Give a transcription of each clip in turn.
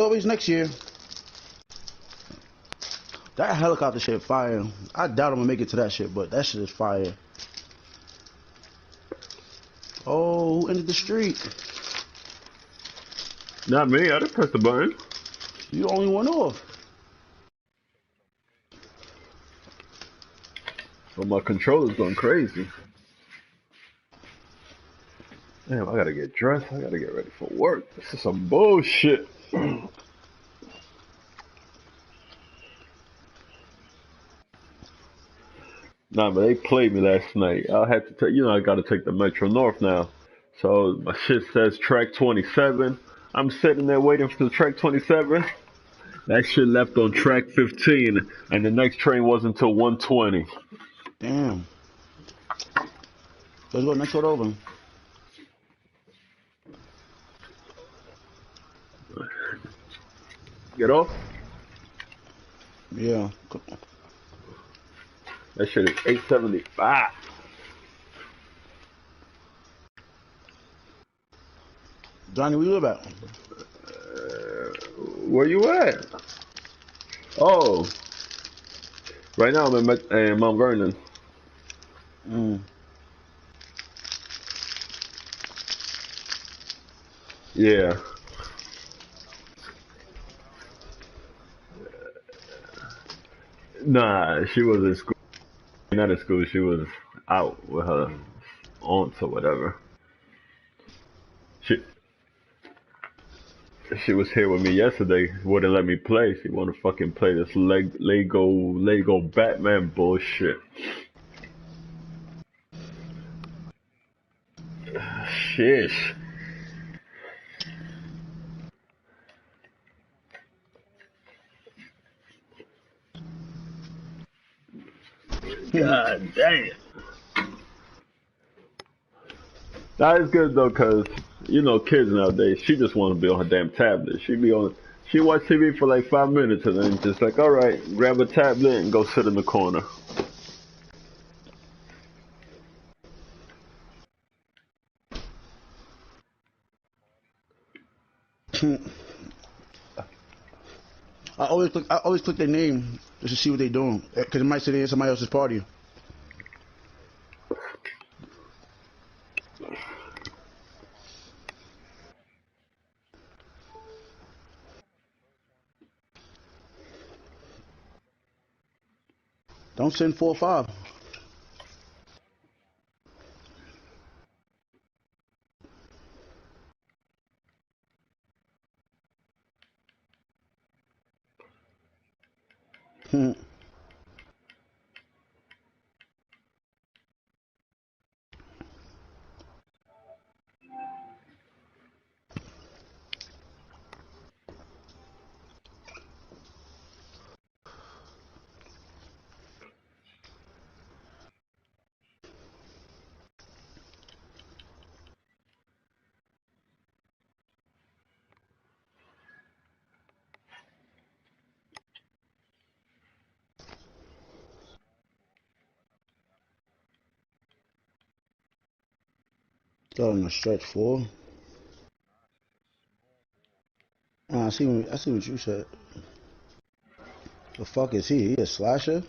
always next year. That helicopter shit fire. I doubt I'm gonna make it to that shit, but that shit is fire. Oh, who entered the street? Not me. I didn't press the button. You the only one off. But my controller's going crazy. Damn, I gotta get dressed. I gotta get ready for work. This is some bullshit. Nah, but they played me last night. I had to take, I gotta take the Metro North now. So my shit says track 27. I'm sitting there waiting for the track 27. That shit left on track 15, and the next train wasn't until 1:20. Damn. Let's go next door over. Get off? Yeah. That shit is 875. Johnny, where you live at? Where you at? Oh, right now I'm in Mount Vernon. Mm. Yeah. Nah, she was in school. Not in school. She was out with her aunts or whatever. She she was here with me yesterday. Wouldn't let me play. She wanna fucking play this Lego Batman bullshit. Shish. God damn. That is good though, cause kids nowadays. She just want to be on her damn tablet. She watch TV for like 5 minutes and then just like, all right, grab a tablet and go sit in the corner. I always click their name just to see what they're doing, because it might say they're in somebody else's party. Don't send 4 or 5. Got on the stretch 4. I see what you said. The fuck is he? He a slasher?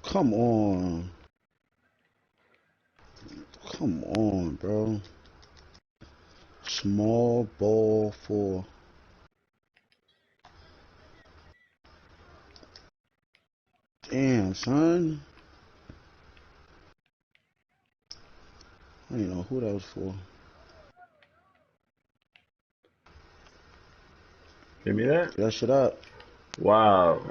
Come on. Come on, bro. Small ball 4. Damn, son. I don't even know who that was for. Give me that. Get that shit up. Wow.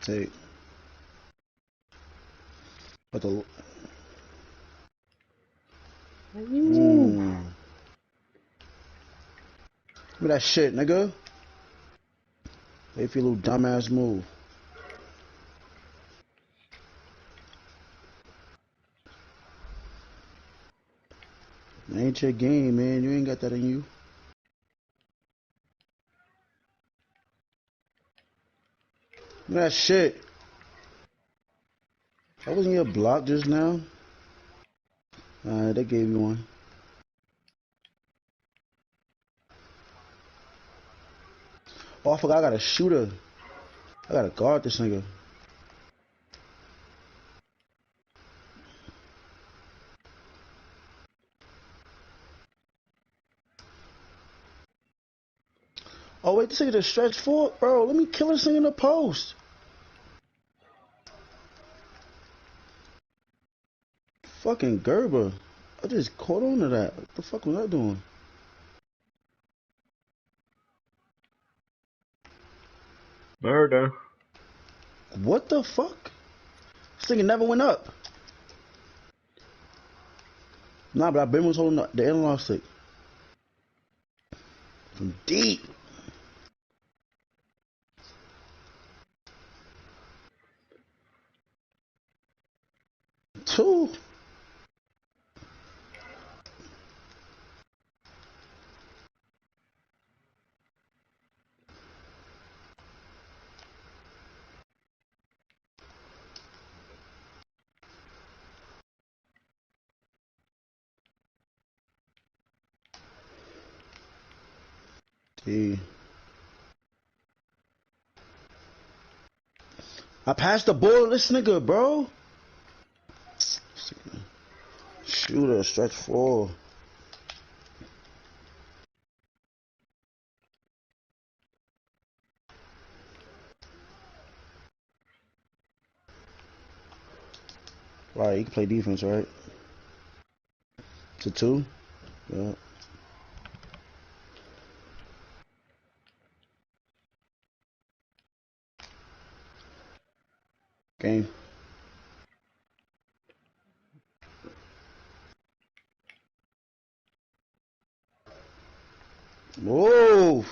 Take. But the Ooh. Look at that shit, nigga. Wait for your little dumbass move. It ain't your game, man. You ain't got that in you. Look at that shit. That wasn't your block just now. Alright, they gave you one. Oh, I forgot I got a shooter. I gotta guard this nigga. Oh, wait, this nigga just stretched forward? Bro, let me kill this thing in the post. Fucking Gerber. I just caught on to that. What the fuck was I doing? Murder. What the fuck? This thing never went up. Nah, but I been was holding the analog stick. From deep. Two. T. I passed the ball to this nigga, bro. Shooter, stretch four. Right, he can play defense, right? To two. Yeah. Game. Whoa.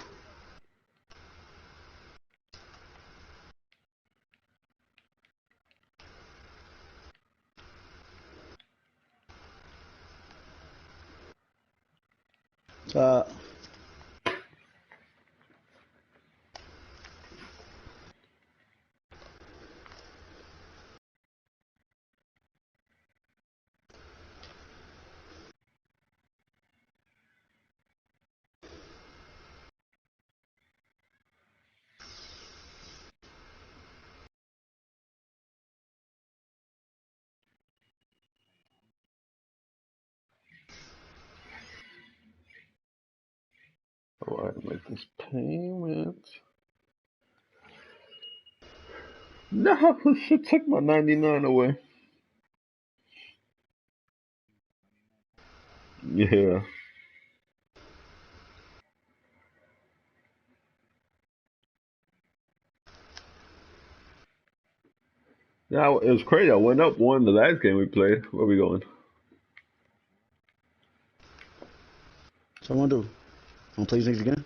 Uh, Oh, I had to make this payment. No, she took my 99 away. Yeah. Yeah, it was crazy. I went up one the last game we played. Where we going? so I'm gonna do. Wanna play these niggas again?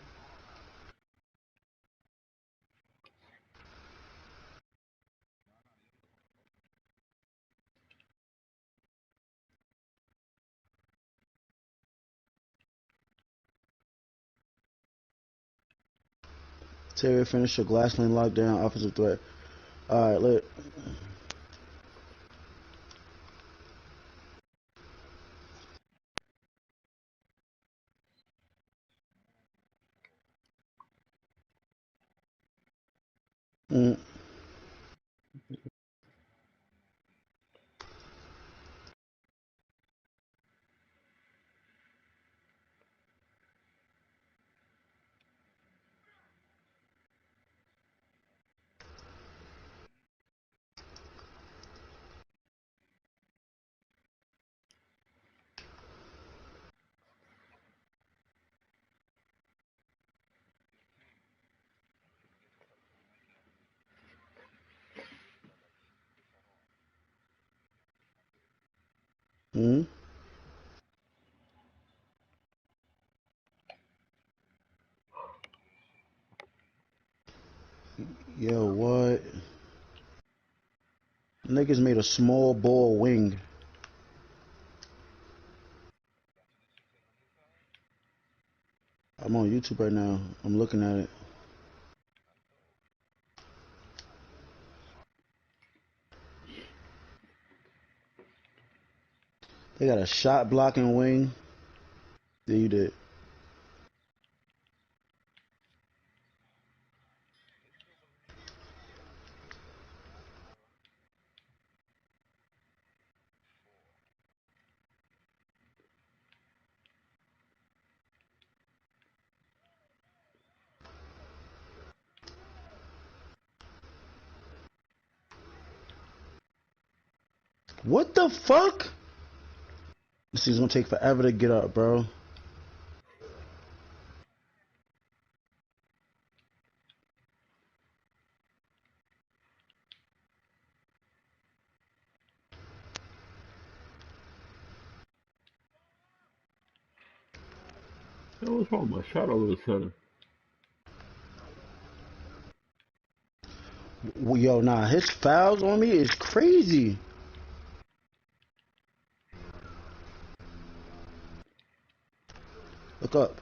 Terry finisher, glass lane lockdown, offensive threat. Alright, look. Mm. Hmm? Yo, what? Niggas made a small ball wing. I'm on YouTube right now. I'm looking at it. They got a shot blocking wing. Yeah, you did. What the fuck? This is gonna take forever to get up, bro. That was wrong. My shot all of a sudden. Yo, nah, his fouls on me is crazy. Look up.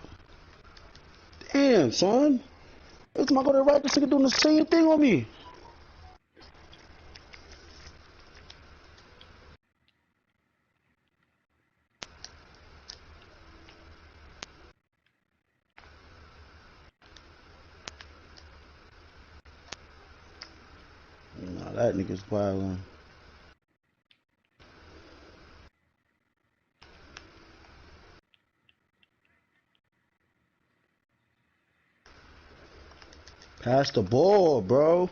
Damn, son. Every time I go to the rack, this nigga doing the same thing on me. Nah, that nigga's wildin'. Pass the ball, bro.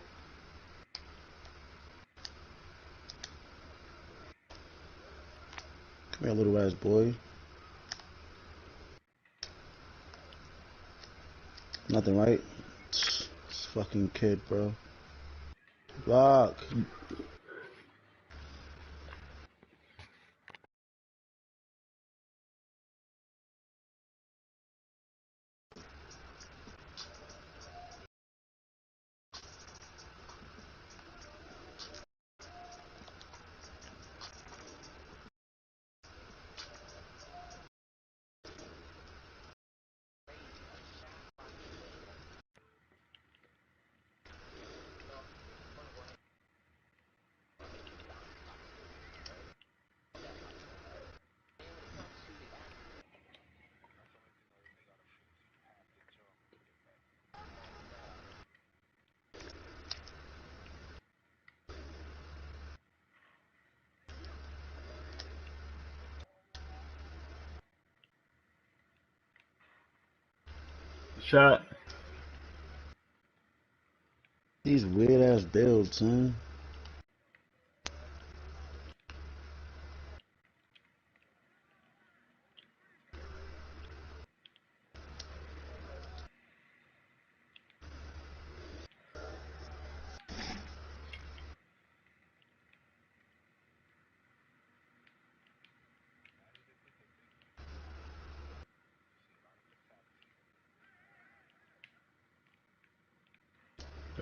Come here, little ass boy. Nothing, right? This fucking kid, bro. Block. Shot. These weird ass builds, son.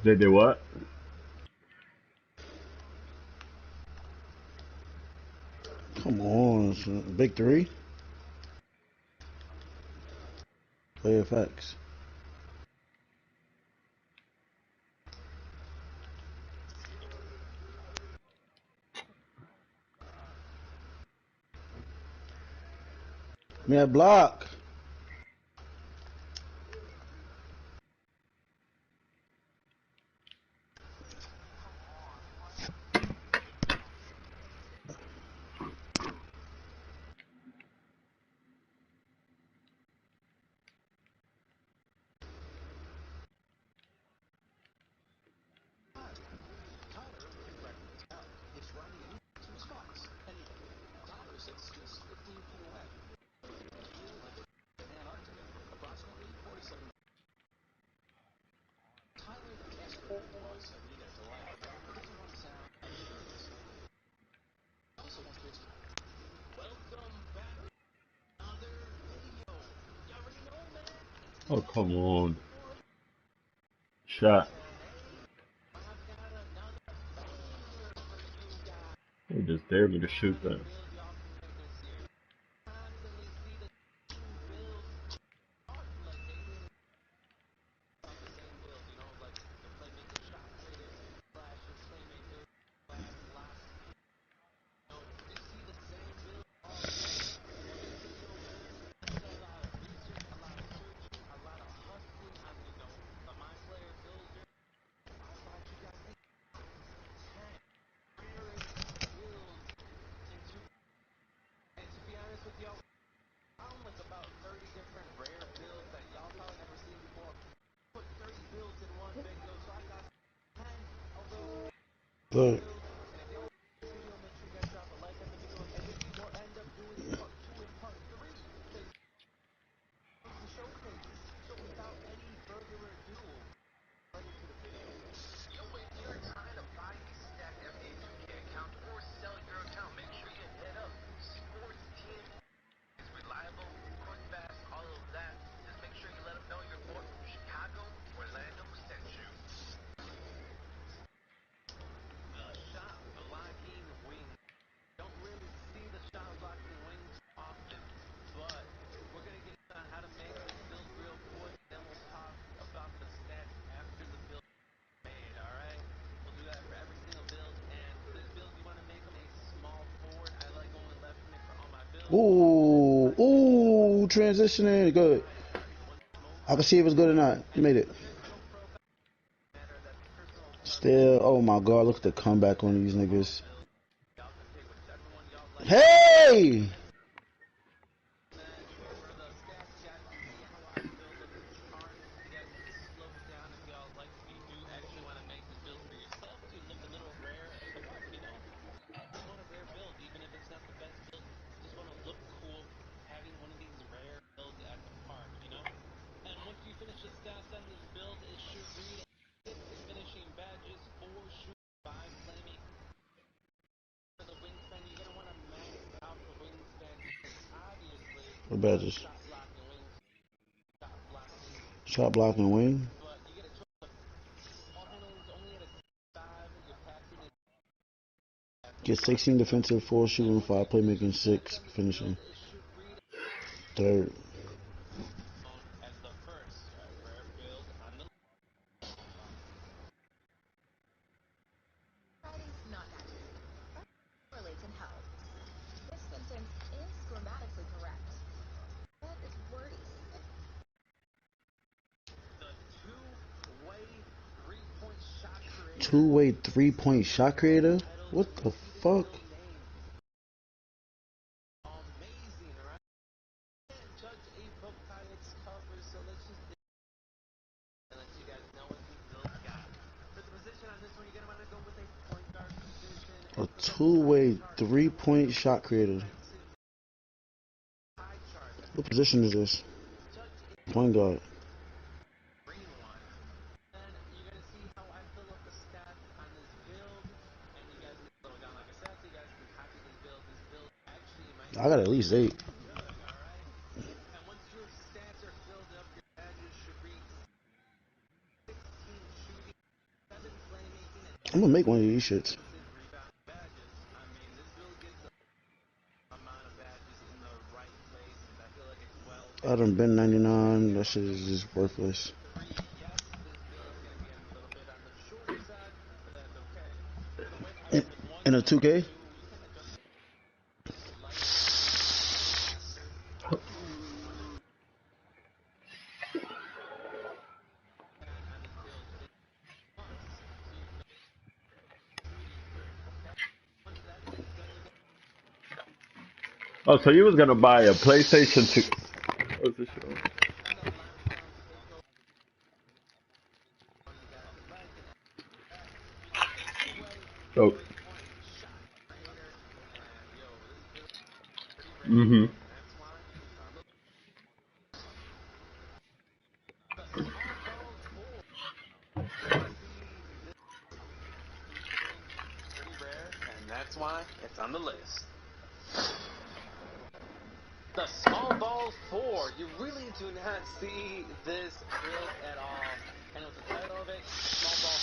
They did what? Come on, son. Big three. Play effects. Man, block. Oh, come on. Shot. They just dared me to shoot that. Good. Ooh, ooh, transitioning, good. I can see if it's good or not. You made it. Still, oh my god, look at the comeback on these niggas. Hey! What badges? Shot blocking wing. Get 16 defensive, 4 shooting, 5 playmaking, 6 finishing. Third. Two-way three-point shot creator? What the fuck? A two-way three-point shot creator. What position is this? Point guard. I got at least 8. I'm gonna make one of these shits. I done been 99. That shit is just worthless. In a 2K? Oh, so you was gonna buy a PlayStation 2? What's this shit on? Oh. Mm-hmm. The small ball 4. You really do not see this build at all. And with the title of it, small ball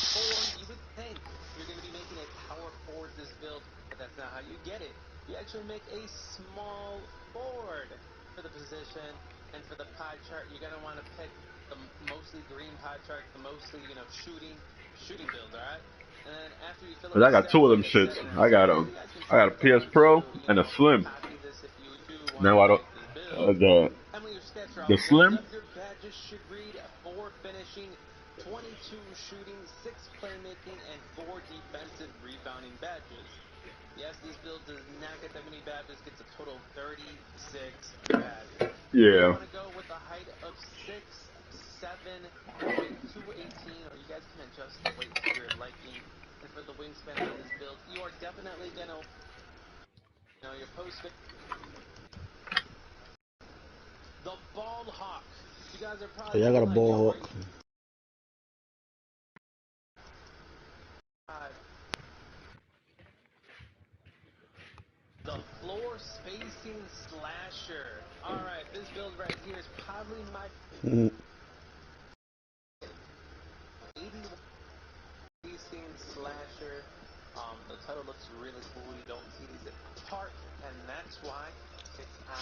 4, you would think you're going to be making a power forward this build, but that's not how you get it. You actually make a small forward for the position, and for the pie chart, you're going to want to pick the mostly green pie chart, the mostly, shooting build, all right? And then after you fill up Cause I the got stat two of them line and shits. set it I as got is, you guys can I got a go PS on Pro to, and a Slim. copy this if you do want Now to I don't make this build. the And when your stats are the all loaded Slim. up, your badges should read 4 finishing, 22 shooting, 6 playmaking, and 4 defensive rebounding badges. Yes, this build does not get that many badges, gets a total of 36 badges. You're going to Yeah. want to go with a height of 6'7", a weight 218, or you guys can adjust the weight to your liking. And for the wingspan on this build, you are definitely going to, your post. The ball hawk. You guys are Oh, probably yeah, I got thinking a like, yo, ball where hawk. the floor spacing slasher. All right, this build right here is probably my 81 spacing slasher. The title looks really cool. You don't see these apart, and that's why it's on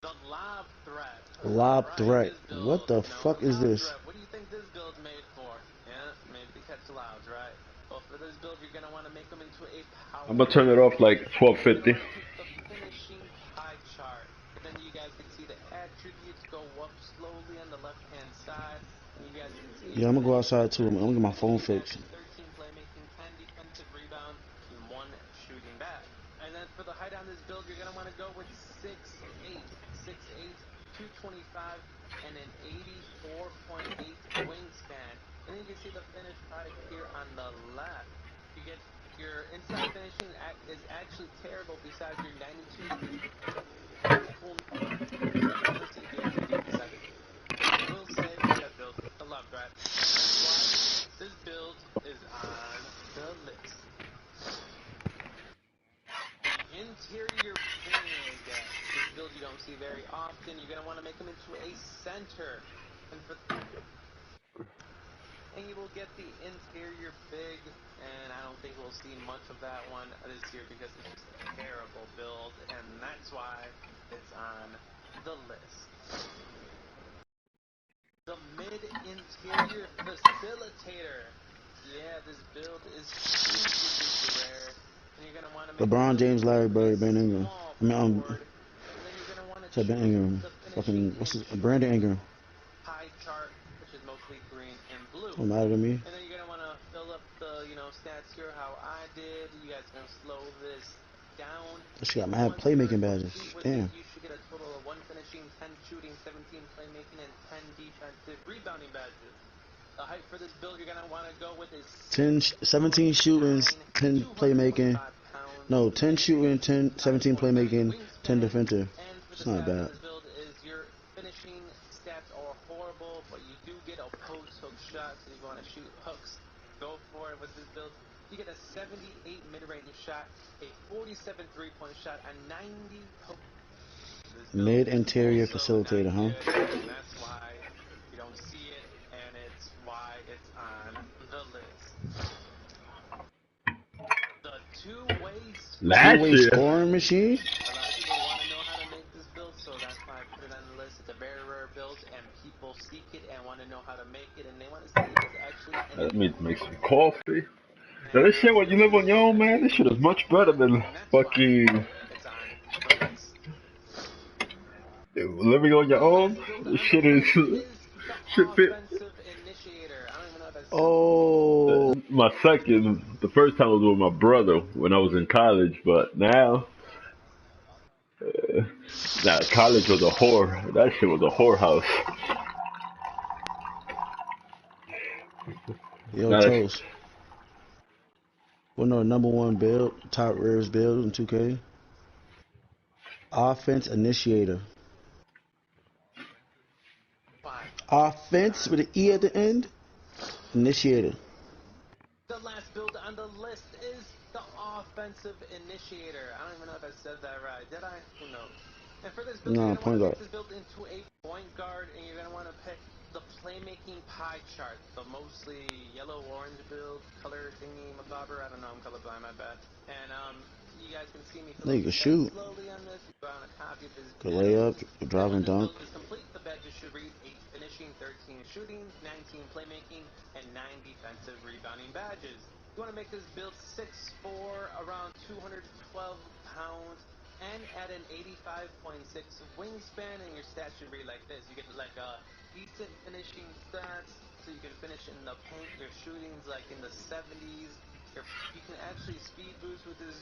the lob threat. All Lob right, threat. this What build, the fuck is lob this? threat. What do you think this build's made for? Yeah, maybe to catch lobs, right? Well, for this build, you're gonna want to make them into a I'm power gonna turn it off forward. like And then you're gonna 12:50. want to keep the finishing pie chart. And then you guys can see the attributes go up slowly on the left-hand side. And you guys can see Yeah, I'm gonna go finishing outside too. I'm gonna get my 32 phone fixed. badges, 13 playmaking, 10 defensive rebound, and 1 shooting badge. And then for the height on this build, you're gonna want to go with 6'8", 6'8", 225, and an 84.8 wingspan. And then you can see the finished product here on the left. You get your inside finishing is actually terrible besides your 92 cool. Let's see here on the gaming side. I will say with that build, I love that. And that's why this build is on the list. The interior big. This build you don't see very often. You're going to want to make them into a center. And you will get the interior big, and I don't think we'll see much of that one this year because it's just a terrible build, and that's why it's on the list. The mid-interior facilitator. Yeah, this build is super rare, and you're going to want to make this LeBron build James, Larry into a Bird, Ben Ingram. small I mean, forward, and then you're going to want to said Ben choose Ingram. the finishing Fucking what's and his? Brandon shooting Ingram. pie chart, which is mostly green and blue. Don't matter to me. And then you're gonna want to fill up the, stats here how I did. You guys can slow this down. She got And mad once you're playmaking badges. complete with it, Damn. you should get a total of 1 finishing, 10 shooting, 17 playmaking, and 10 defensive rebounding badges. The height for this build you're gonna want to go with is 10, 17 shooting, 10 225 playmaking. pounds, No, 10 and shooting, 10, 17 5.9 playmaking, 10 wingspan. defensive. And for It's the not stats on bad. this build is your finishing stats are horrible, but you do get opposed hook shots. So if you want to shoot hooks, go for it with this build. You get a 78 mid-range shot, a 47 three-point shot, a 90 post. This build is Mid-interior also not facilitator, huh? good, and that's why you don't see it, and it's why it's on the list. The two-way That Two-way shit. scoring machine? a lot of people want to know how to make this build, so that's why I put it on the list. It's a very rare build, and people seek it and want to know how to make it, and they want to see if it's actually any Let me good. make some coffee. Now And this shit when this you live on build your is own, man, actually this shit is mostly much better fun, than and that's why fucking it's on the list. living on your The own. last build This on the shit is list is the shit fit. offensive initiator. I don't even know what that stands Oh, My second, the first time I was with my brother when I was in college, but now, nah, college was a whore. That shit was a whorehouse. yo, Now that's Toast. Well, no, number one build, top rarest build in 2K. Offense initiator. why it's Offense on with an E the at the list. end. Initiator. The last build on the list is the offensive initiator. I don't even know if I said that right. Did I? Who knows? And for this build, you're Nah, going to want point to guard. make this build into a point guard, and you're going to want to pick the playmaking pie chart, the mostly yellow-orange build, color thingy mabobber. I don't know, I'm colorblind, my bad. And you guys can see me fill Then up you can the stats shoot. slowly on this. You want to copy this Could lay build. up, Then drive when and this dunk. build is complete, the badges should read 8 finishing, 13 shooting, 19 playmaking, and 9 defensive rebounding badges. You want to make this build 6'4", around 212 pounds, and at an 85.6 wingspan, and your stats should read like this. You get like a decent finishing stats, so you can finish in the paint. Your shooting's like in the 70s. You can actually speed boost with this,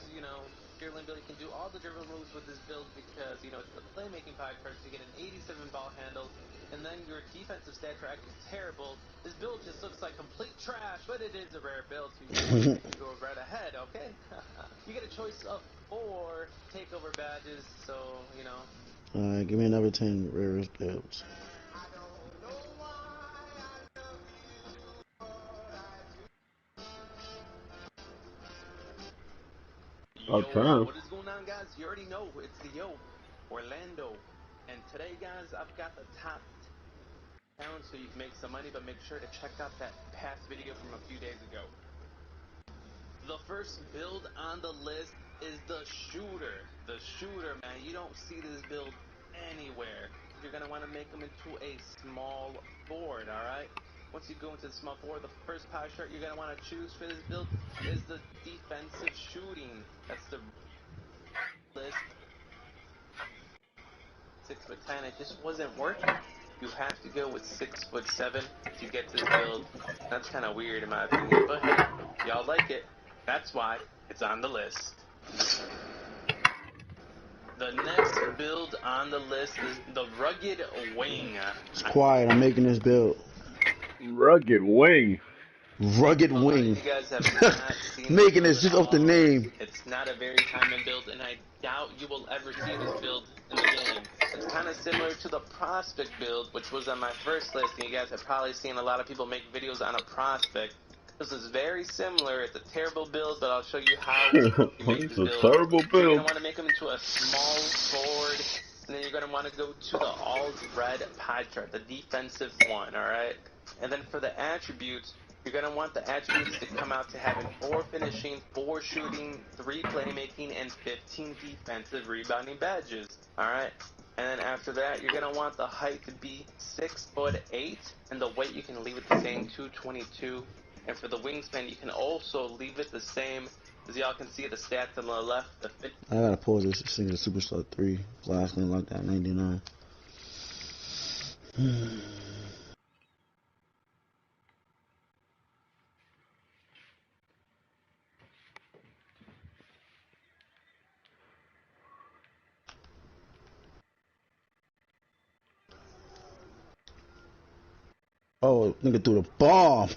dribbling build. You can do all the dribble moves with this build because, it's the playmaking pie chart. So you get an 87 ball handle, and then your defensive stats are actually terrible. This build just looks like complete trash, but it is a rare build, so you can go right ahead, okay? You get a choice of 4 takeover badges, so, Alright, give me another 10 rarest builds. About Yo, time. what is going on, guys? You already know it's the Orlando. And today, guys, I've got the top town so you can make some money, but make sure to check out that past video from a few days ago. The first build on the list is the shooter. The shooter, man, you don't see this build anywhere. You're going to want to make them into a small forward, all right? Once you go into the small forward, the first pie chart you're going to want to choose for this build is the defensive shooting. That's the list. 6'10", it just wasn't working. You have to go with 6'7" to get this build. That's kind of weird in my opinion, but hey, y'all like it. That's why it's on the list. The next build on the list is the Rugged Wing. It's quiet, I'm making this build. Rugged wing. Rugged A lot of wing. you guys have not seen this Making build this at just off the all. name. It's not a very common build, and I doubt you will ever see this build in the game. It's kind of similar to the Prospect build, which was on my first list, and you guys have probably seen a lot of people make videos on a Prospect. This is very similar. It's a terrible build, but I'll show you how you make It's this a build. terrible You're going to build. want to make them into a small forward, and then you're going to want to go to the alt-red pie chart, the defensive one, all right? And then for the attributes, you're going to want the attributes to come out to having 4 finishing, 4 shooting, 3 playmaking, and 15 defensive rebounding badges. Alright? And then after that, you're going to want the height to be 6'8", and the weight you can leave it the same, 222. And for the wingspan, you can also leave it the same. As y'all can see the stats on the left, the I gotta pause this. This thing is Superstar 3. Glass clean like that, 99. Oh, nigga threw the bomb.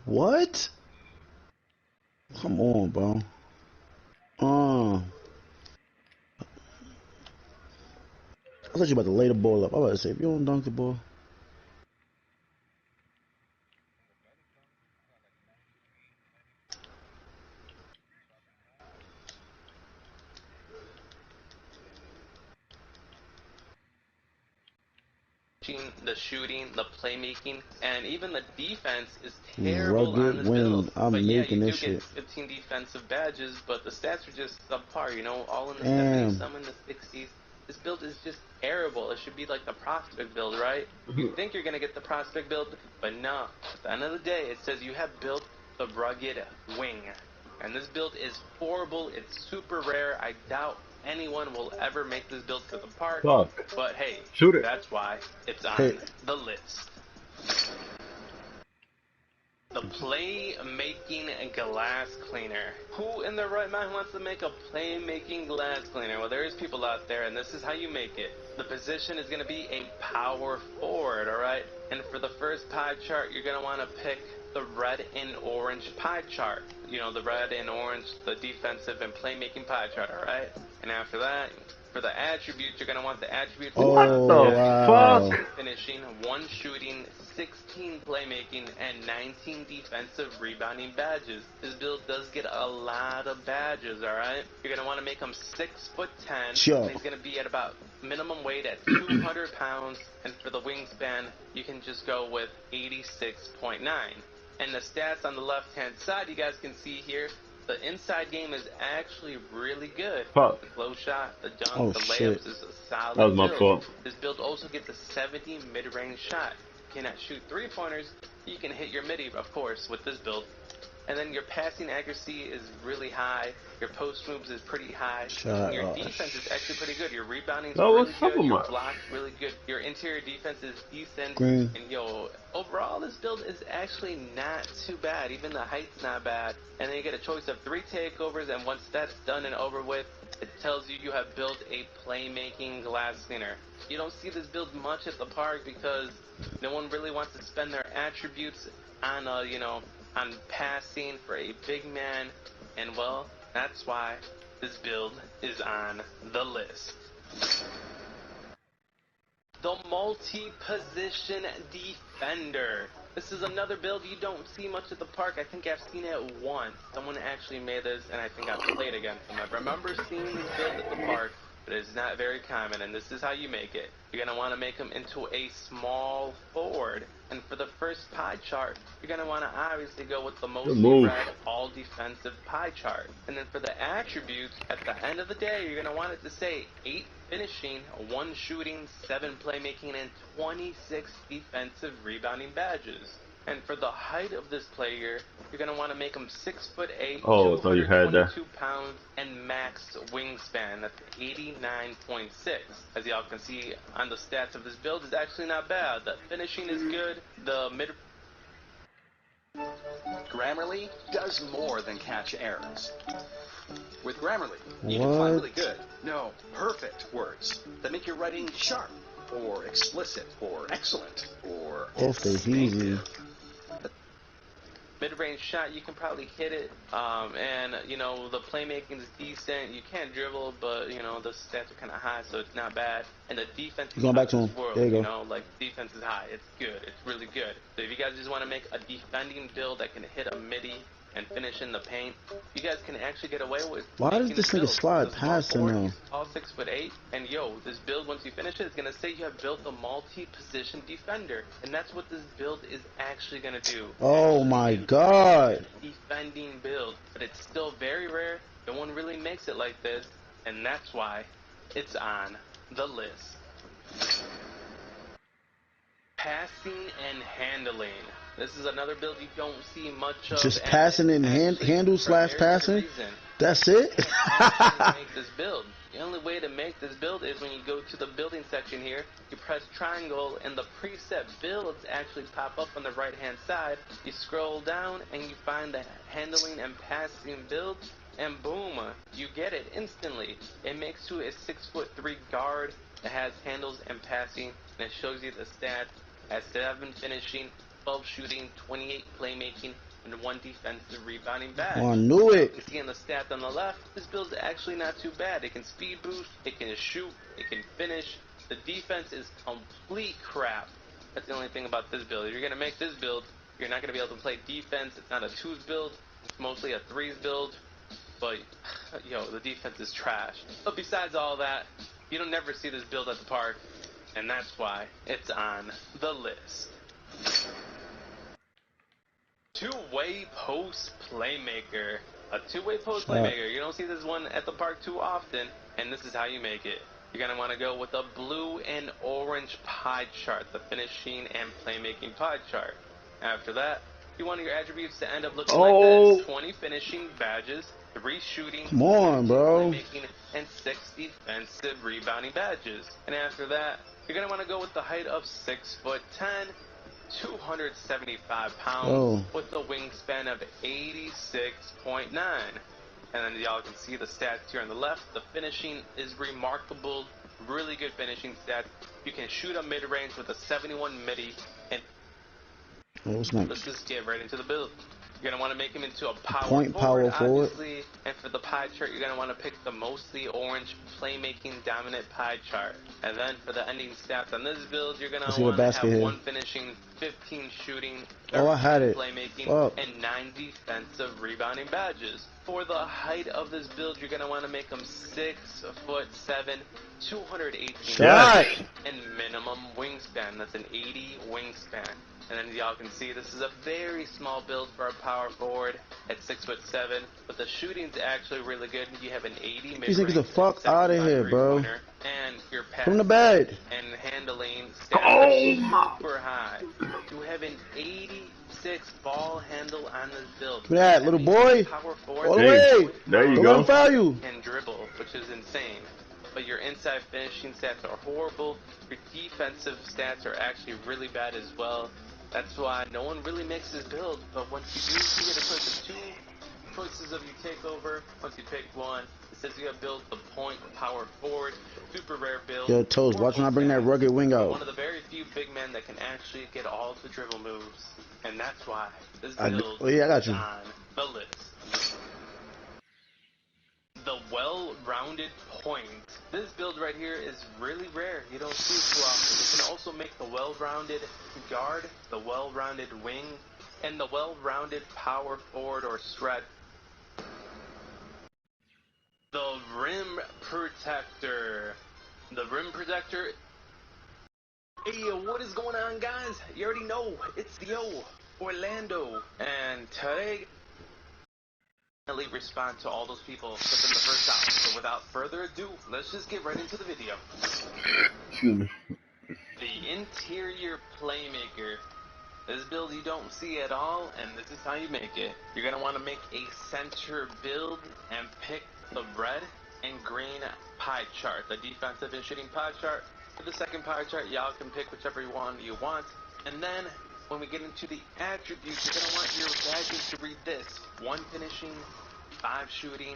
What? Come on, bro. I thought you about to lay the ball up. I was about to say, if you don't dunk the ball. the shooting, the playmaking, and even the defense is terrible on Rugged this build. wing. I'm But yeah, you making do this get shit. 15 defensive badges, but the stats are just subpar, all in the 70s, Damn. some in the 60s. This build is just terrible. It should be like the prospect build, right? You think you're going to get the prospect build, but no. At the end of the day, it says you have built the rugged wing. And this build is horrible. It's super rare. I doubt anyone will ever make this build for the park. Fuck. But hey, Shoot it. that's why it's Hey. on the list. The playmaking glass cleaner. Who in their right mind wants to make a playmaking glass cleaner? Well, there is people out there, and this is how you make it. The position is going to be a power forward, all right? And for the first pie chart, you're going to want to pick the red and orange pie chart. The red and orange, the defensive and playmaking pie chart, all right? And after that, For the attributes, you're going to want the attributes What Oh, the 11 wow. fuck? passing, finishing, 1 shooting, 16 playmaking, and 19 defensive rebounding badges. This build does get a lot of badges, alright? You're going to want to make him 6'10", Sure. and he's going to be at about minimum weight at 200 pounds, and for the wingspan, you can just go with 86.9. And the stats on the left-hand side, you guys can see here, the inside game is actually really good. Fuck. The close shot, the dunk, Oh, the shit. layups is a That solid was my build. fault. This build also gets a 70 mid-range shot. You cannot shoot three-pointers, you can hit your midi, of course, with this build. And then your passing accuracy is really high. Your post moves is pretty high. And Shot. your defense is actually pretty good. Your rebounding is Oh, really what's up good. with Your my? block really good. Your interior defense is decent. Green. And yo, overall this build is actually not too bad. Even the height's not bad. And then you get a choice of 3 takeovers, and once that's done and over with, it tells you you have built a playmaking glass cleaner. You don't see this build much at the park because no one really wants to spend their attributes on on passing for a big man, and well, that's why this build is on the list. The multi-position defender. This is another build you don't see much at the park. I think I've seen it once. Someone actually made this, and I think I've played against them. I remember seeing this build at the park, but it's not very common, and this is how you make it. You're going to want to make him into a small forward. And for the first pie chart, you're going to want to obviously go with the Good mostly move. red all defensive pie chart. And then for the attributes, at the end of the day, you're going to want it to say 8 finishing, 1 shooting, 7 playmaking, and 26 defensive rebounding badges. And for the height of this player, you're going to want to make him 6'8", Oh, I thought you had that. 222 pounds, and max wingspan. That's 89.6. As y'all can see on the stats of this build, is actually not bad. The finishing is good. The mid. Grammarly does more than catch errors. With Grammarly, you What? can find really good, no, perfect words that make your writing sharp, or explicit, or excellent, or Off the easy. distinctive. Mid-range shot, you can probably hit it, and the playmaking is decent. You can't dribble, but the stats are kind of high, so it's not bad. And the defense is Going back out to of this him. world. There you go. Like defense is high. It's good. It's really good. So if you guys just want to make a defending build that can hit a midi and finish in the paint, you guys can actually get away with. Why does making this nigga build. slide It's a small past him forward, now? he's tall 6'8", and this build once you finish it is gonna say you have built a multi-position defender, and that's what this build is actually gonna do. Oh my god. Defending build, but it's still very rare. No one really makes it like this, and that's why it's on the list. Passing and handling. This is another build you don't see much of. Just passing and handle slash passing? That's it? Make this build. The only way to make this build is when you go to the building section here, you press triangle, and the preset builds actually pop up on the right hand side. You scroll down and you find the handling and passing build, and boom, you get it instantly. It makes you a 6'3" guard that has handles and passing, and it shows you the stats at 7 finishing, 12 shooting, 28 playmaking, and 1 defensive rebounding badge. Oh, I knew it. You see on the stats on the left, this build's actually not too bad. It can speed boost, it can shoot, it can finish. The defense is complete crap. That's the only thing about this build. If you're going to make this build, you're not going to be able to play defense. It's not a 2s build, it's mostly a 3s build. But, the defense is trash. But besides all that, you don't never see this build at the park, and that's why it's on the list. Two-way post playmaker. A two-way post playmaker. You don't see this one at the park too often, and this is how you make it. You're going to want to go with a blue and orange pie chart, the finishing and playmaking pie chart. After that, you want your attributes to end up looking like this. 20 finishing badges, 3 shooting, Come on, bro. playmaking, and 6 defensive rebounding badges. And after that, you're going to want to go with the height of 6'10", 275 pounds, with a wingspan of 86.9. And then y'all can see the stats here on the left. The finishing is remarkable, really good finishing stats. You can shoot a mid-range with a 71 midi, and let's just get right into the build. You're gonna want to make him into a power Point forward, power forward. obviously. And for the pie chart, you're gonna want to pick the mostly orange playmaking dominant pie chart. And then for the ending stats on this build, you're Let's gonna see the want to basket have here. 1 finishing, 15 shooting, Oh, I had 13 it. playmaking, Fuck. and 9 defensive rebounding badges. For the height of this build, you're gonna want to make him 6'7", 218 Shot. Yes. and minimum wingspan. That's an 80 wingspan. And then y'all can see this is a very small build for a power forward at 6'7", but the shooting's actually really good. You have an 80 These niggas mid-range, the fuck out of here, bro. three-pointer, and your From the passing bed. and handling stats Oh are my. super high. You have an 86 ball handle on this build. Look at that, little boy. Power All forward, the Hey, way. there you Don't let him go. foul you. and dribble, which is insane. But your inside finishing stats are horrible. Your defensive stats are actually really bad as well. That's why no one really makes this build. But once you do, you get a choice of 2 choices of your takeover. Once you pick one, it says you have built the point power forward. Super rare build. Yo, Toes, watch when I bring that rugged wing But out. one of the very few big men that can actually get all the dribble moves. And that's why this Oh build yeah, I got you. is on the list. The well-rounded point. This build right here is really rare. You don't see it too often. You can also make the well-rounded guard, the well-rounded wing, and the well-rounded power forward or stretch. The rim protector. The rim protector. Hey, what is going on, guys? You already know it's Yo Orlando, and today respond to all those people within the first hour. So without further ado, let's just get right into the video. Excuse me. The interior playmaker. This build you don't see at all, and this is how you make it. You're going to want to make a center build and pick the red and green pie chart, the defensive and shooting pie chart. For the second pie chart, y'all can pick whichever one you want. And then when we get into the attributes, you're going to want your badges to read this: 1 finishing, 5 shooting,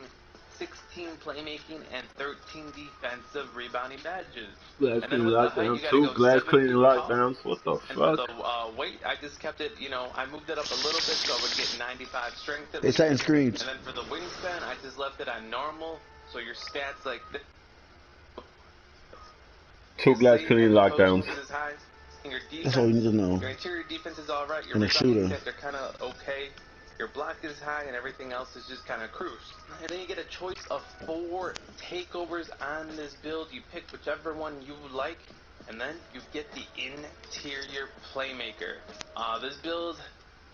16 playmaking, and 13 defensive rebounding badges. Glass And then cleaning with the height, you lockdowns. gotta 2 go glass 7 cleaning feet tall. lockdowns. What the And for fuck? the weight, I just kept it, I moved it up a little bit so I would get 95 strength at They least. setting screens. And then for the wingspan, I just left it on normal, so your stats like this. 2 glass cleaning lockdowns. Is high. And your defense, That's all you need to know. your interior defense is alright, your And a rebounding shooter. stats are kind of okay. Your block is high, and everything else is just kind of cruise. And then you get a choice of 4 takeovers on this build. You pick whichever one you like, and then you get the interior playmaker. This build,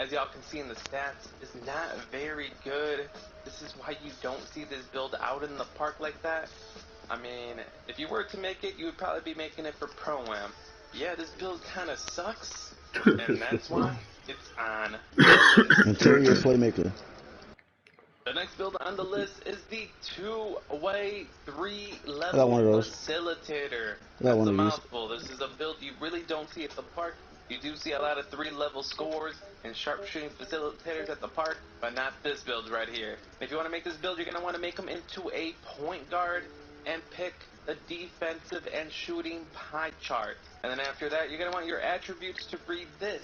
as y'all can see in the stats, is not very good. This is why you don't see this build out in the park like that. I mean, if you were to make it, you would probably be making it for Pro-Am. Yeah, this build kind of sucks, and that's why it's on the list. Interior playmaker. The next build on the list is the 2-way, I got 3-level one of those. facilitator. I got That's one a of these. mouthful. This is a build you really don't see at the park. You do see a lot of 3-level scores and sharpshooting facilitators at the park, but not this build right here. If you want to make this build, you're going to want to make them into a point guard and pick the defensive and shooting pie chart. And then after that, you're going to want your attributes to read this: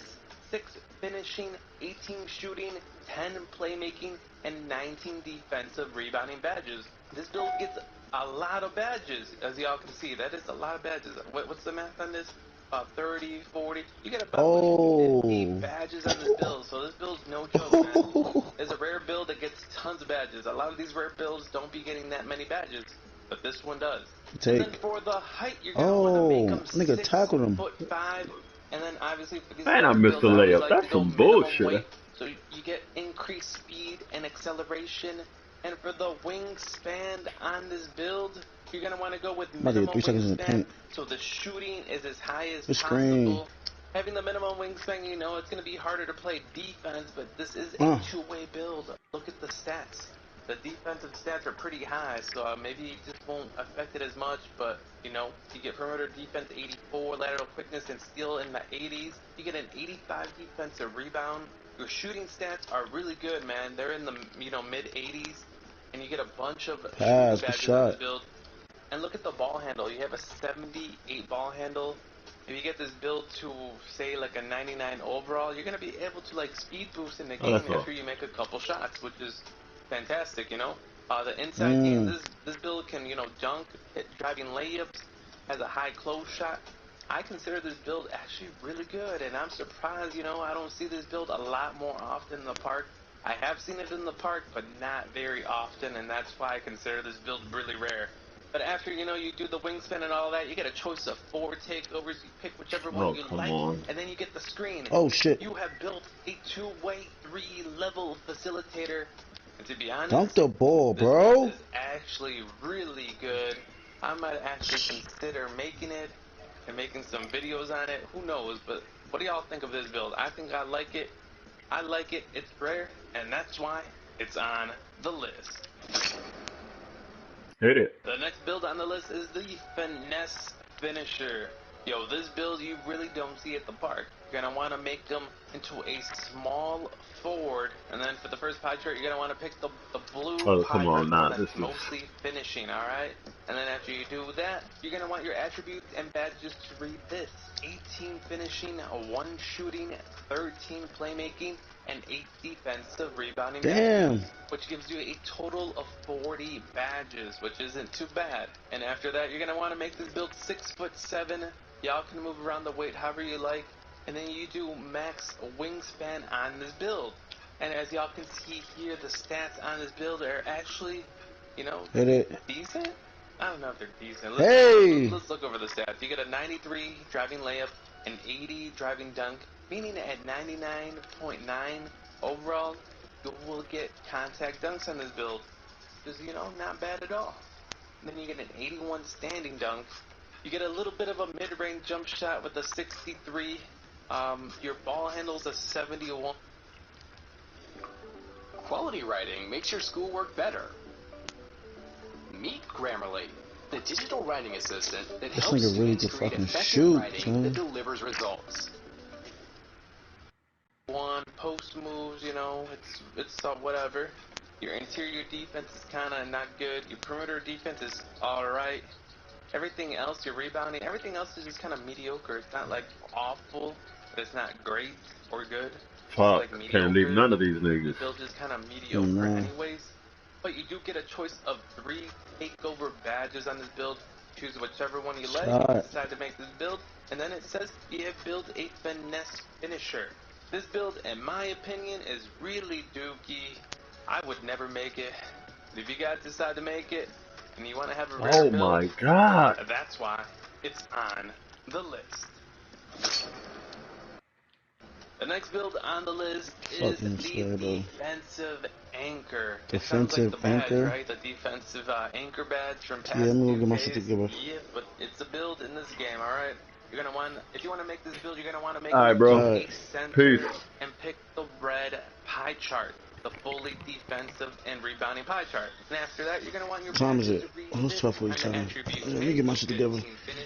6 finishing, 18 shooting, 10 playmaking, and 19 defensive rebounding badges. This build gets a lot of badges, as y'all can see. That is a lot of badges. What's the math on this? 30, 40. You get about 50 badges on this build, so this build's no joke, man. It's a rare build that gets tons of badges. A lot of these rare builds don't be getting that many badges, but this one does. Take. And then for the height, you're gonna want to make them nigga tackled him. 6'5", and then obviously for these Man, I other missed builds, the I always layup. like That's to go some minimum bullshit. weight, so you get increased speed and acceleration. And for the wingspan on this build, you're gonna want to go with minimum 3 seconds in the wingspan, paint. so the shooting is as high as The screen. possible. Having the minimum wingspan, it's gonna be harder to play defense, but this is a 2-way build. Look at the stats. The defensive stats are pretty high, so maybe it just won't affect it as much, but, you get perimeter defense 84, lateral quickness and steal in the 80s. You get an 85 defensive rebound. Your shooting stats are really good, man. They're in the, mid-80s, and you get a bunch of shooting Pass, good badges on this shot. build. And look at the ball handle. You have a 78 ball handle, if you get this build to say like a 99 overall, you're gonna be able to like speed boost in the Oh, game that's all. after you make a couple shots, which is fantastic, you know. The inside game, Mm. this build can, you know, dunk, hit driving layups, has a high close shot. I consider this build actually really good, and I'm surprised, you know, I don't see this build a lot more often in the park. I have seen it in the park, but not very often, and that's why I consider this build really rare. But after, you know, you do the wingspan and all that, you get a choice of 4 takeovers. You pick whichever one Oh, you come like, on. and then you get the screen. Oh shit. You have built a two-way, 3-level facilitator. And to be Dunk honest, the ball, this build bro. is actually really good. I might actually consider making it and making some videos on it. Who knows? But what do y'all think of this build? I think I like it. I like it. It's rare, and that's why it's on the list. Hit it. The next build on the list is the Finesse Finisher. Yo, this build you really don't see at the park. You're going to want to make them into a small forward, and then for the first pie chart, you're going to want to pick the blue Oh, pie come chart, on. the one Nah, this that's is... mostly finishing, alright? And then after you do that, you're going to want your attributes and badges to read this. 18 finishing, 1 shooting, 13 playmaking, and 8 defensive rebounding Damn. badges, which gives you a total of 40 badges, which isn't too bad. And after that, you're going to want to make this build 6'7". Y'all can move around the weight however you like, and then you do max wingspan on this build. And as y'all can see here, the stats on this build are actually, you know, Hit it. decent. I don't know if they're decent. Hey. Let's look over the stats. You get a 93 driving layup, an 80 driving dunk, meaning at 99.9 overall, you will get contact dunks on this build. Which is, you know, not bad at all. And then you get an 81 standing dunk. You get a little bit of a mid-range jump shot with a 63. Your ball handle's a 71. Quality writing makes your schoolwork better. Meet Grammarly, the digital writing assistant that This helps nigga really students could create fucking effective shoot, writing son. that delivers results. One post moves, you know, it's whatever. Your interior defense is kind of not good. Your perimeter defense is all right. Everything else, your rebounding, everything else is just kind of mediocre. It's not like awful, but it's not great or good. It's just like Fuck. Can't leave mediocre. none of these The niggas. build is kind of mediocre No. anyways. But you do get a choice of 3 takeover badges on this build. Choose whichever one you like if you Shot. decide to make this build. And then it says you have built a finesse finisher. This build, in my opinion, is really dookie. I would never make it. If you guys decide to make it, and you want to have a rare Oh build, my god. that's why it's on the list. The next build on the list is Fucking the scared though. defensive anchor. It sounds like Defensive the badge, anchor. right? The defensive anchor badge from Yeah, past I'm gonna get my shit 2Ks. together. Yeah, but it's a build in this game, alright? You're gonna want, if you want to make this build, you're gonna want to make Alright, it bro. into a Alright. Peace. center and pick the red pie chart. The fully defensive and rebounding pie chart. And after that, you're gonna want your What time is badges it? to read Oh, it's this 12:40 on the time. attributes Let me page. get my shit together. 15 finish,